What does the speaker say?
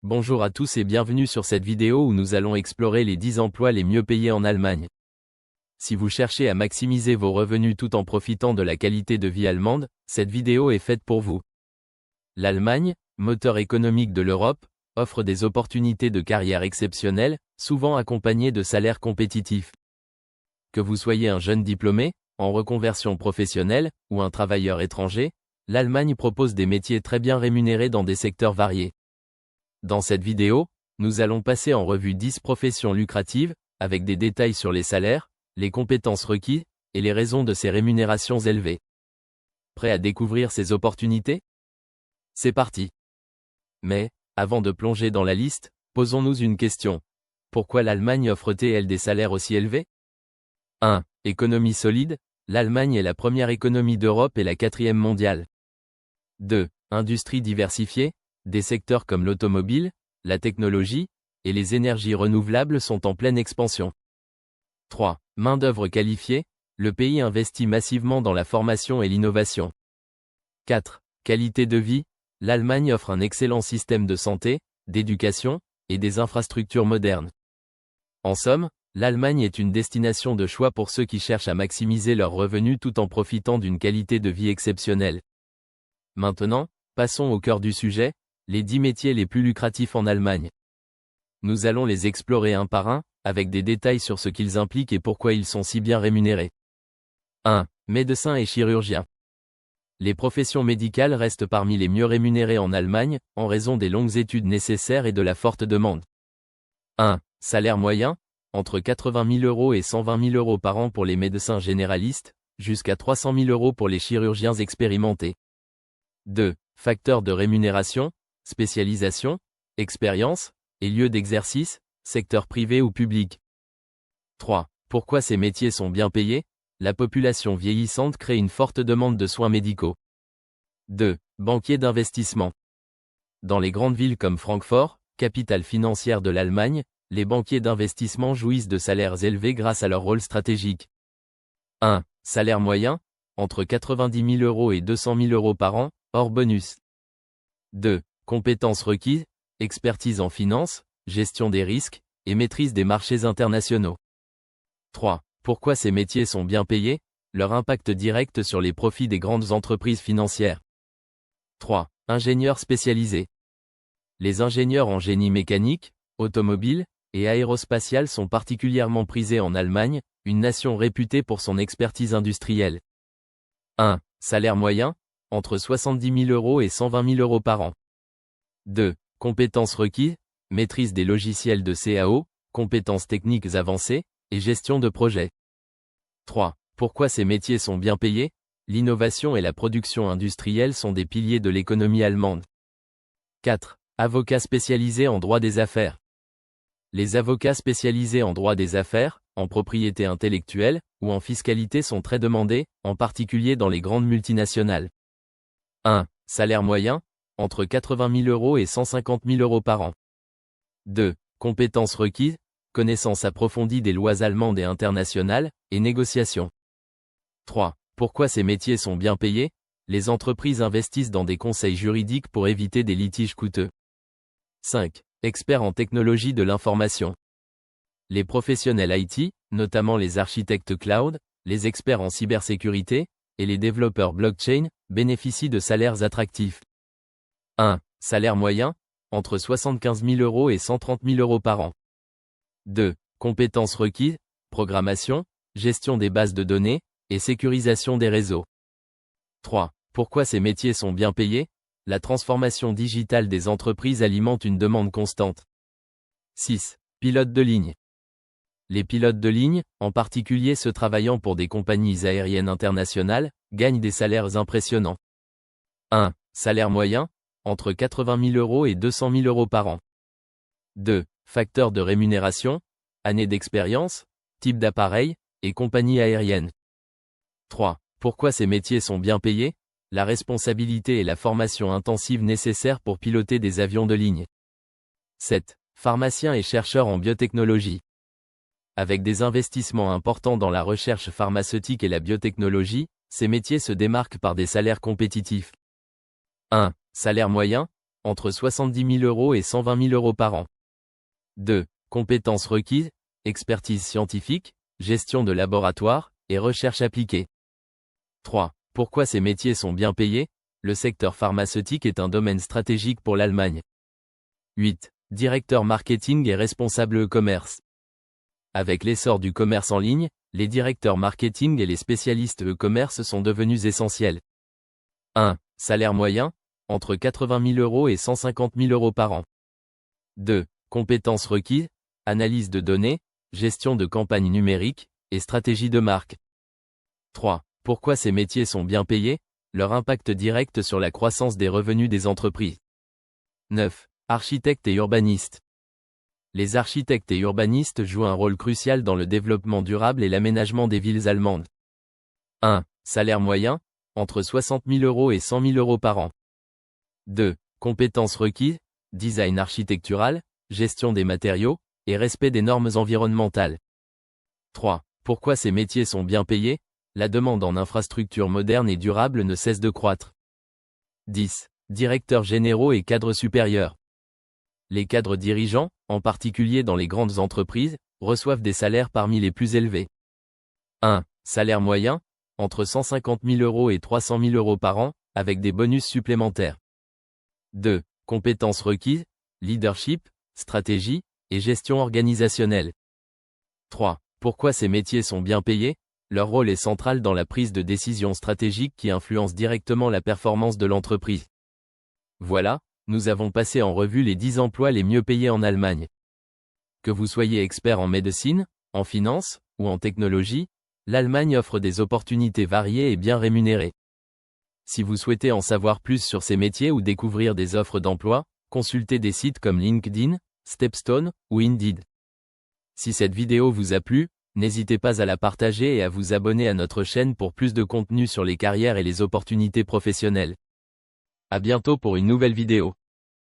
Bonjour à tous et bienvenue sur cette vidéo où nous allons explorer les 10 emplois les mieux payés en Allemagne. Si vous cherchez à maximiser vos revenus tout en profitant de la qualité de vie allemande, cette vidéo est faite pour vous. L'Allemagne, moteur économique de l'Europe, offre des opportunités de carrière exceptionnelles, souvent accompagnées de salaires compétitifs. Que vous soyez un jeune diplômé, en reconversion professionnelle, ou un travailleur étranger, l'Allemagne propose des métiers très bien rémunérés dans des secteurs variés. Dans cette vidéo, nous allons passer en revue 10 professions lucratives, avec des détails sur les salaires, les compétences requises, et les raisons de ces rémunérations élevées. Prêt à découvrir ces opportunités? C'est parti! Mais, avant de plonger dans la liste, posons-nous une question. Pourquoi l'Allemagne offre-t-elle des salaires aussi élevés? 1. Économie solide, l'Allemagne est la première économie d'Europe et la 4e mondiale. 2. Industrie diversifiée, des secteurs comme l'automobile, la technologie, et les énergies renouvelables sont en pleine expansion. 3. Main-d'œuvre qualifiée, le pays investit massivement dans la formation et l'innovation. 4. Qualité de vie, l'Allemagne offre un excellent système de santé, d'éducation, et des infrastructures modernes. En somme, l'Allemagne est une destination de choix pour ceux qui cherchent à maximiser leurs revenus tout en profitant d'une qualité de vie exceptionnelle. Maintenant, passons au cœur du sujet, les 10 métiers les plus lucratifs en Allemagne. Nous allons les explorer un par un, avec des détails sur ce qu'ils impliquent et pourquoi ils sont si bien rémunérés. 1. Médecin et chirurgien. Les professions médicales restent parmi les mieux rémunérées en Allemagne, en raison des longues études nécessaires et de la forte demande. 1. Salaire moyen, entre 80 000 € et 120 000 € par an pour les médecins généralistes, jusqu'à 300 000 € pour les chirurgiens expérimentés. 2. Facteurs de rémunération, spécialisation, expérience, et lieu d'exercice, secteur privé ou public. 3. Pourquoi ces métiers sont bien payés? La population vieillissante crée une forte demande de soins médicaux. 2. Banquier d'investissement. Dans les grandes villes comme Francfort, capitale financière de l'Allemagne, les banquiers d'investissement jouissent de salaires élevés grâce à leur rôle stratégique. 1. Salaire moyen, entre 90 000 € et 200 000 € par an, hors bonus. 2. Compétences requises, expertise en finance, gestion des risques, et maîtrise des marchés internationaux. 3. Pourquoi ces métiers sont bien payés? Leur impact direct sur les profits des grandes entreprises financières. 3. Ingénieurs spécialisés. Les ingénieurs en génie mécanique, automobile, et aérospatial sont particulièrement prisés en Allemagne, une nation réputée pour son expertise industrielle. 1. Salaire moyen, entre 70 000 € et 120 000 € par an. 2. Compétences requises, maîtrise des logiciels de CAO, compétences techniques avancées, et gestion de projet. 3. Pourquoi ces métiers sont bien payés? L'innovation et la production industrielle sont des piliers de l'économie allemande. 4. Avocats spécialisés en droit des affaires. Les avocats spécialisés en droit des affaires, en propriété intellectuelle, ou en fiscalité sont très demandés, en particulier dans les grandes multinationales. 1. Salaire moyen, entre 80 000 € et 150 000 € par an. 2. Compétences requises, connaissance approfondie des lois allemandes et internationales, et négociation. 3. Pourquoi ces métiers sont bien payés? Les entreprises investissent dans des conseils juridiques pour éviter des litiges coûteux. 5. Experts en technologie de l'information. Les professionnels IT, notamment les architectes cloud, les experts en cybersécurité, et les développeurs blockchain, bénéficient de salaires attractifs. 1. Salaire moyen, entre 75 000 € et 130 000 € par an. 2. Compétences requises, programmation, gestion des bases de données, et sécurisation des réseaux. 3. Pourquoi ces métiers sont bien payés? La transformation digitale des entreprises alimente une demande constante. 6. Pilotes de ligne. Les pilotes de ligne, en particulier ceux travaillant pour des compagnies aériennes internationales, gagnent des salaires impressionnants. 1. Salaire moyen, entre 80 000 € et 200 000 € par an. 2. Facteurs de rémunération, années d'expérience, type d'appareil, et compagnie aérienne. 3. Pourquoi ces métiers sont bien payés? La responsabilité et la formation intensive nécessaires pour piloter des avions de ligne. 7. Pharmaciens et chercheurs en biotechnologie. Avec des investissements importants dans la recherche pharmaceutique et la biotechnologie, ces métiers se démarquent par des salaires compétitifs. 1. Salaire moyen, entre 70 000 € et 120 000 € par an. 2. Compétences requises, expertise scientifique, gestion de laboratoire, et recherche appliquée. 3. Pourquoi ces métiers sont bien payés? Le secteur pharmaceutique est un domaine stratégique pour l'Allemagne. 8. Directeur marketing et responsable e-commerce. Avec l'essor du commerce en ligne, les directeurs marketing et les spécialistes e-commerce sont devenus essentiels. 1. Salaire moyen, entre 80 000 € et 150 000 € par an. 2. Compétences requises, analyse de données, gestion de campagnes numériques, et stratégie de marque. 3. Pourquoi ces métiers sont bien payés? Leur impact direct sur la croissance des revenus des entreprises. 9. Architectes et urbanistes. Les architectes et urbanistes jouent un rôle crucial dans le développement durable et l'aménagement des villes allemandes. 1. Salaire moyen, entre 60 000 € et 100 000 € par an. 2. Compétences requises, design architectural, gestion des matériaux, et respect des normes environnementales. 3. Pourquoi ces métiers sont bien payés? La demande en infrastructures modernes et durables ne cesse de croître. 10. Directeurs généraux et cadres supérieurs. Les cadres dirigeants, en particulier dans les grandes entreprises, reçoivent des salaires parmi les plus élevés. 1. Salaire moyen, entre 150 000 € et 300 000 € par an, avec des bonus supplémentaires. 2. Compétences requises, leadership, stratégie, et gestion organisationnelle. 3. Pourquoi ces métiers sont bien payés? Leur rôle est central dans la prise de décisions stratégiques qui influencent directement la performance de l'entreprise. Voilà, nous avons passé en revue les 10 emplois les mieux payés en Allemagne. Que vous soyez expert en médecine, en finance, ou en technologie, l'Allemagne offre des opportunités variées et bien rémunérées. Si vous souhaitez en savoir plus sur ces métiers ou découvrir des offres d'emploi, consultez des sites comme LinkedIn, Stepstone, ou Indeed. Si cette vidéo vous a plu, n'hésitez pas à la partager et à vous abonner à notre chaîne pour plus de contenu sur les carrières et les opportunités professionnelles. À bientôt pour une nouvelle vidéo.